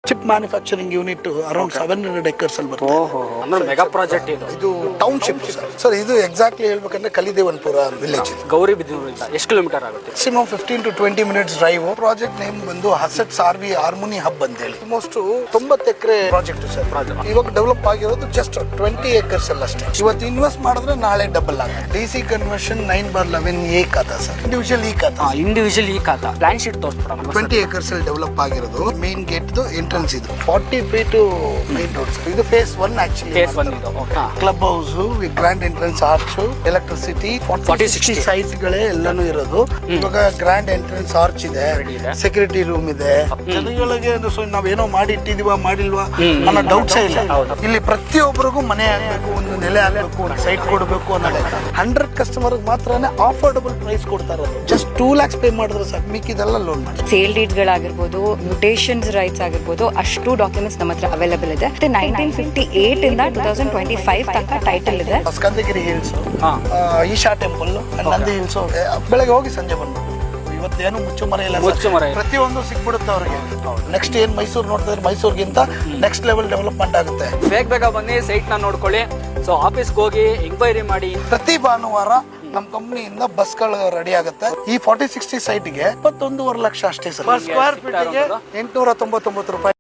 Chip manufacturing unit around 700 acres ಅಲ್ಲಿ ಬರುತ್ತೆ. ಅಂದ್ರೆ ಮೆಗಾ ಪ್ರಾಜೆಕ್ಟ್ ಇದು ಟೌನ್ಶಿಪ್ ಸರ್. ಇದು ಎಕ್ಸಾಕ್ಟ್ಲಿ ಹೇಳ್ಬೇಕಂದ್ರೆ ಕಲಿದೇವನ್ಪುರ ವಿಲೇಜ್. ಗೌರಿಬಿದನೂರಿಂದ ಎಷ್ಟು ಕಿಲೋಮೀಟರ್ ಆಗುತ್ತೆ? Maximum 15 to 20 minutes drive. Project name ಬಂದು ಹಸೆಟ್ಸ್ ಆರ್ವಿ ಹಾರ್ಮೋನಿ ಹಬ್ ಅಂತ ಹೇಳಿ. ಆಲ್ಮೋಸ್ಟ್ 90 ಎಕರೆ ಪ್ರಾಜೆಕ್ಟ್ ಸರ್. ಇವಾಗ ಡೆವಲಪ್ ಆಗಿರೋದು ಜಸ್ಟ್ 20 acres ಅಲ್ಲಿ ಅಷ್ಟೇ. ಇವತ್ತು ಇನ್ವೆಸ್ಟ್ ಮಾಡಿದ್ರೆ ನಾಳೆ ಡಬಲ್ ಆಗುತ್ತೆ. ಡಿಸಿ ಕನ್ವರ್ಷನ್ 9/11 ಖಾತಾ ಸರ್. ಇಂಡಿವಿಜುವಲ್ ಇಂಡಿವಿಜುವಲ್ ಈ ಖಾತಾ ಪ್ಲಾನ್ ಶೀಟ್ ತೋರಿಸ್ಬಿಡೋಣ. 20 acres ಅಲ್ಲಿ ಡೆವಲಪ್ ಆಗಿರೋದು. ಮೇನ್ ಗೇಟ್ ಎಂಟ್ರೆನ್ಸ್ ಇದು 40 feet ಮೇನ್ ರೋಡ್ ಸರ್. ಇದು ಫೇಸ್ 1 ಆಕ್ಚುಲಿ. ಫೇಸ್ 1 ಇದು. Club house, grand entrance arch, electricity 40-60 sites ಗಳೇ ಎಲ್ಲಾನು ಇರೋದು. ಇವಾಗ ಗ್ರ್ಯಾಂಡ್ ಎಂಟ್ರೆನ್ಸ್ ಆರ್ಚ್ ಇದೆ, ಸೆಕ್ಯೂರಿಟಿ ರೂಮ್ ಇದೆ. ಜನಗಳಿಗೆ ನಾವೇನೋ ಮಾಡಿ ಇಟ್ಟಿದೀವ ಮಾಡಿಲ್ವಾ ಅನ್ನೋ ಡೌಟ್ಸ್ ಇಲ್ಲ. ಇಲ್ಲಿ ಪ್ರತಿಯೊಬ್ಬರಿಗೂ ಮನೆ ಆಗ್ಬೇಕು, ಒಂದು ನೆಲೆ ಆಗ್ಬೇಕು, ಒಂದು ಸೈಟ್ ಕೊಡಬೇಕು ಅನ್ನೋದು 100 ಕಸ್ಟಮರ್ ಮಾತ್ರನೇ ಆಫೋರ್ಡಬಲ್ ಪ್ರೈಸ್ ಕೊಡ್ತಾ ಇರೋದು. ಜಸ್ಟ್ 2 lakhs ಪೇ ಮಾಡಿದ್ರೆ ಸಾಕು, ಮಿಕ್ಕಿದೆಲ್ಲ ಲೋನ್ ಮಾಡಿ. ಸೇಲ್ ಡೀಡ್ ಗಳಾಗಿರ್ಬೋದು, ಮ್ಯೂಟೇಷನ್ಸ್ ರೈಟ್ಸ್ ಆಗಿರ್ಬೋದು, ಅಷ್ಟು ಡಾಕ್ಯುಮೆಂಟ್ಸ್ ನಮ್ಮ ಹತ್ರ ಅವೈಲೇಬಲ್ ಇದೆ. 1958 ಇಂದ 2025 ತನಕ ಟೈಟಲ್ ಇದೆ. Skandagiri hills, Isha temple, Nandi hills. ಬೆಳಗ್ಗೆ ಹೋಗಿ ಸಂಜೆ ಬಂದ್ಬಿಟ್ಟು ಇವತ್ತೇನು ಮುಚ್ಚುಮರೆ ಇಲ್ಲ, ಪ್ರತಿಯೊಂದು ಸಿಕ್ಬಿಡುತ್ತೆ ಅವ್ರಿಗೆ. ನೆಕ್ಸ್ಟ್ ಏನ್ ಮೈಸೂರು ನೋಡ್ತಾರೆ, ಮೈಸೂರಿಗಿಂತ ನೆಕ್ಸ್ಟ್ ಲೆವೆಲ್ ಡೆವಲಪ್ಮೆಂಟ್ ಆಗುತ್ತೆ. ಬೇಗ ಬನ್ನಿ, ಸೈಟ್ ನ ನೋಡ್ಕೊಳ್ಳಿ. ಸೊ ಆಫೀಸ್ಗೆ ಹೋಗಿ ಎಂಕ್ವೈರಿ ಮಾಡಿ. ಪ್ರತಿ ಭಾನುವಾರ ನಮ್ಮ ಕಂಪ್ನಿಯಿಂದ ಬಸ್ಗಳು ರೆಡಿ ಆಗುತ್ತೆ. ಈ 40-60 ಸೈಟ್ಗೆ 21.5 ಲಕ್ಷ ಅಷ್ಟೇ ಸರ್. ಸ್ಕ್ವೇರ್ ಫೀಟ್ಗೆ 899 ರೂಪಾಯಿ.